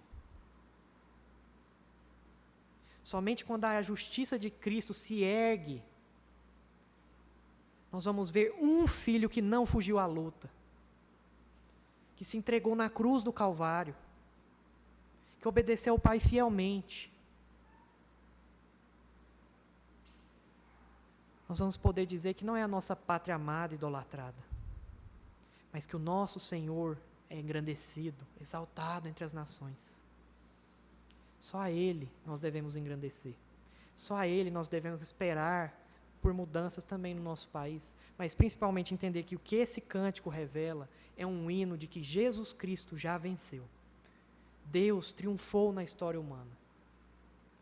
Somente quando a justiça de Cristo se ergue, nós vamos ver um filho que não fugiu à luta, que se entregou na cruz do Calvário, que obedeceu ao Pai fielmente. Nós vamos poder dizer que não é a nossa pátria amada e idolatrada, mas que o nosso Senhor é engrandecido, exaltado entre as nações. Só a Ele nós devemos engrandecer. Só a Ele nós devemos esperar por mudanças também no nosso país, mas principalmente entender que o que esse cântico revela é um hino de que Jesus Cristo já venceu. Deus triunfou na história humana,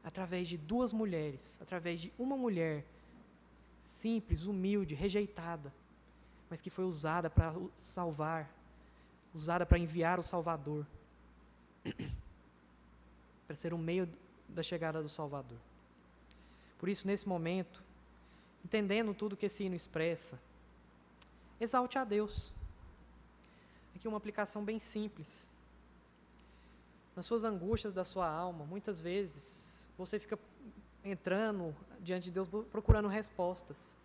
através de duas mulheres, através de uma mulher simples, humilde, rejeitada, mas que foi usada para salvar, usada para enviar o Salvador, para ser o meio da chegada do Salvador. Por isso, nesse momento, entendendo tudo que esse hino expressa, exalte a Deus. Aqui uma aplicação bem simples. Nas suas angústias da sua alma, muitas vezes, você fica entrando diante de Deus procurando respostas.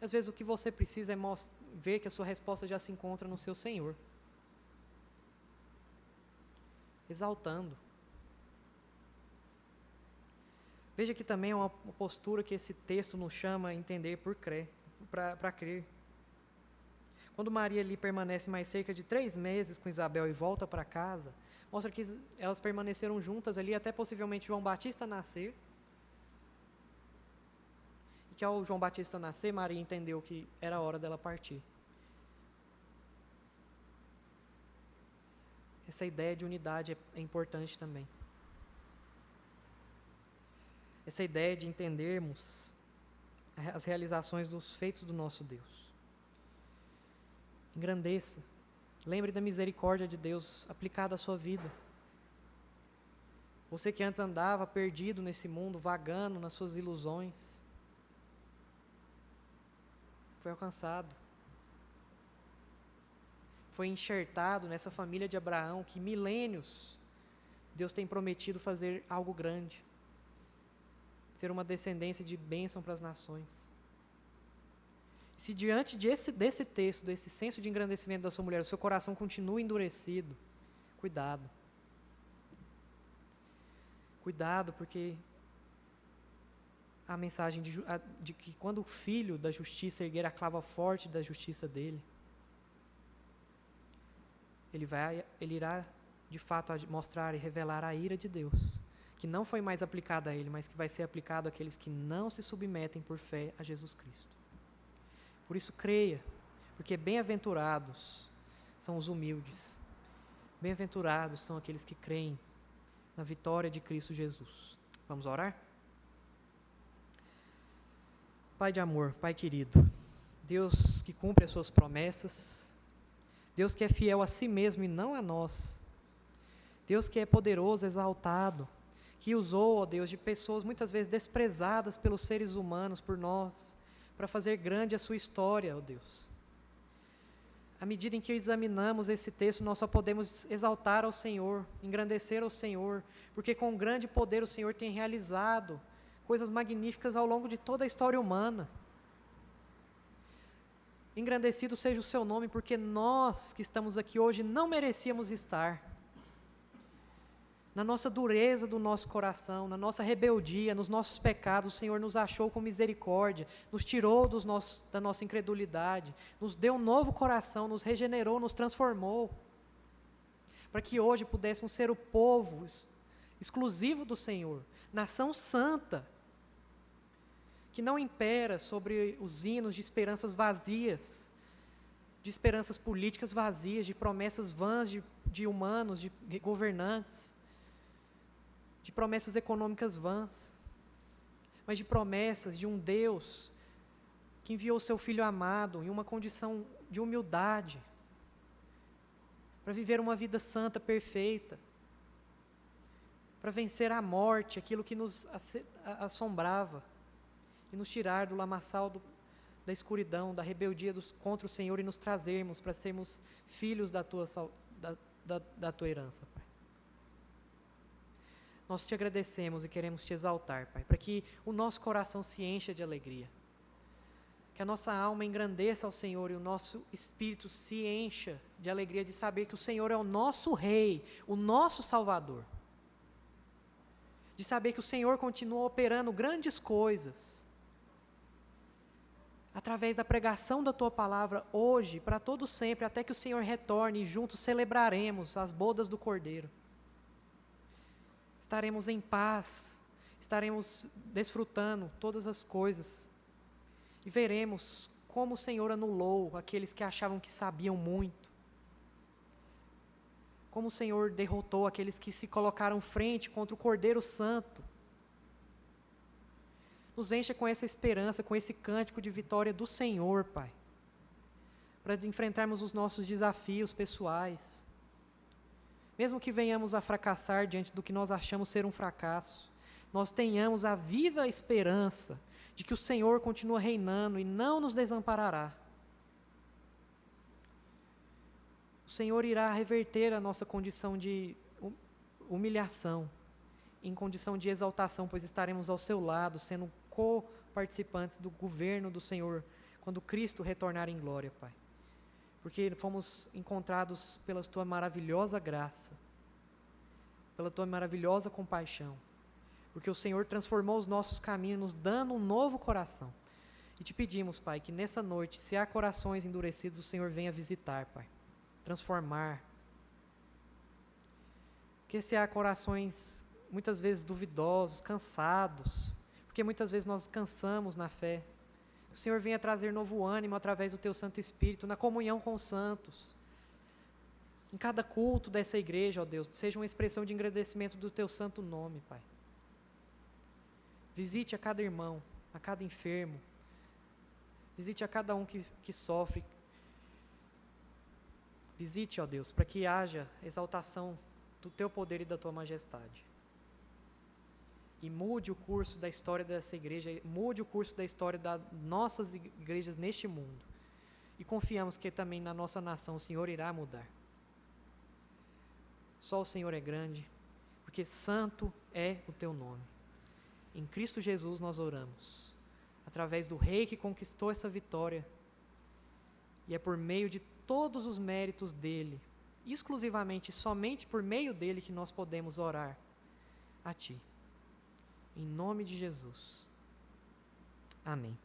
E às vezes o que você precisa é ver que a sua resposta já se encontra no seu Senhor. Exaltando. Veja que também é uma postura que esse texto nos chama a entender para crer. Quando Maria ali permanece mais cerca de 3 meses com Isabel e volta para casa, mostra que elas permaneceram juntas ali até possivelmente João Batista nascer. E que ao João Batista nascer, Maria entendeu que era a hora dela partir. Essa ideia de unidade é importante também. Essa ideia de entendermos as realizações dos feitos do nosso Deus. Engrandeça. Lembre da misericórdia de Deus aplicada à sua vida. Você que antes andava perdido nesse mundo, vagando nas suas ilusões, foi alcançado. Foi enxertado nessa família de Abraão que milênios Deus tem prometido fazer algo grande. Ser uma descendência de bênção para as nações. Se diante desse texto, desse senso de engrandecimento da sua mulher, o seu coração continua endurecido, cuidado. Cuidado, porque a mensagem de que quando o filho da justiça erguer a clava forte da justiça dele, ele irá de fato mostrar e revelar a ira de Deus, que não foi mais aplicada a ele, mas que vai ser aplicado àqueles que não se submetem por fé a Jesus Cristo. Por isso creia, porque bem-aventurados são os humildes, Bem-aventurados são aqueles que creem na vitória de Cristo Jesus. Vamos orar? Pai de amor, Pai querido, Deus que cumpre as suas promessas, Deus que é fiel a si mesmo e não a nós, Deus que é poderoso, exaltado, que usou, ó Deus, de pessoas muitas vezes desprezadas pelos seres humanos, por nós, para fazer grande a sua história, ó Deus. À medida em que examinamos esse texto, nós só podemos exaltar ao Senhor, engrandecer ao Senhor, porque com grande poder o Senhor tem realizado coisas magníficas ao longo de toda a história humana. Engrandecido seja o seu nome, porque nós que estamos aqui hoje não merecíamos estar. Na nossa dureza do nosso coração, na nossa rebeldia, nos nossos pecados, o Senhor nos achou com misericórdia, nos tirou da nossa incredulidade, nos deu um novo coração, nos regenerou, nos transformou, para que hoje pudéssemos ser o povo exclusivo do Senhor, nação santa, que não impera sobre os hinos de esperanças vazias, de esperanças políticas vazias, de promessas vãs de humanos, de governantes, de promessas econômicas vãs, mas de promessas de um Deus que enviou o seu Filho amado em uma condição de humildade, para viver uma vida santa, perfeita, para vencer a morte, aquilo que nos assombrava, e nos tirar do lamaçal da escuridão, da rebeldia contra o Senhor e nos trazermos para sermos filhos da tua herança, Pai. Nós te agradecemos e queremos te exaltar, Pai, para que o nosso coração se encha de alegria, que a nossa alma engrandeça ao Senhor e o nosso espírito se encha de alegria de saber que o Senhor é o nosso Rei, o nosso Salvador, de saber que o Senhor continua operando grandes coisas, através da pregação da Tua Palavra hoje, para todo sempre, até que o Senhor retorne e juntos celebraremos as bodas do Cordeiro. Estaremos em paz, estaremos desfrutando todas as coisas e veremos como o Senhor anulou aqueles que achavam que sabiam muito, como o Senhor derrotou aqueles que se colocaram frente contra o Cordeiro Santo. Nos encha com essa esperança, com esse cântico de vitória do Senhor, Pai, para enfrentarmos os nossos desafios pessoais. Mesmo que venhamos a fracassar diante do que nós achamos ser um fracasso, nós tenhamos a viva esperança de que o Senhor continua reinando e não nos desamparará. O Senhor irá reverter a nossa condição de humilhação em condição de exaltação, pois estaremos ao seu lado, sendo co-participantes do governo do Senhor, quando Cristo retornar em glória, Pai. Porque fomos encontrados pela Tua maravilhosa graça, pela Tua maravilhosa compaixão, porque o Senhor transformou os nossos caminhos, nos dando um novo coração. E te pedimos, Pai, que nessa noite, se há corações endurecidos, o Senhor venha visitar, Pai, transformar. Que se há corações muitas vezes duvidosos, cansados, porque muitas vezes nós cansamos na fé, o Senhor venha trazer novo ânimo através do Teu Santo Espírito, na comunhão com os santos. Em cada culto dessa igreja, ó Deus, seja uma expressão de agradecimento do Teu santo nome, Pai. Visite a cada irmão, a cada enfermo. Visite a cada um que sofre. Visite, ó Deus, para que haja exaltação do Teu poder e da Tua majestade. E mude o curso da história dessa igreja, mude o curso da história das nossas igrejas neste mundo. E confiamos que também na nossa nação o Senhor irá mudar. Só o Senhor é grande, porque santo é o Teu nome. Em Cristo Jesus nós oramos, através do Rei que conquistou essa vitória, e é por meio de todos os méritos dEle, exclusivamente, somente por meio dEle que nós podemos orar a Ti. Em nome de Jesus. Amém.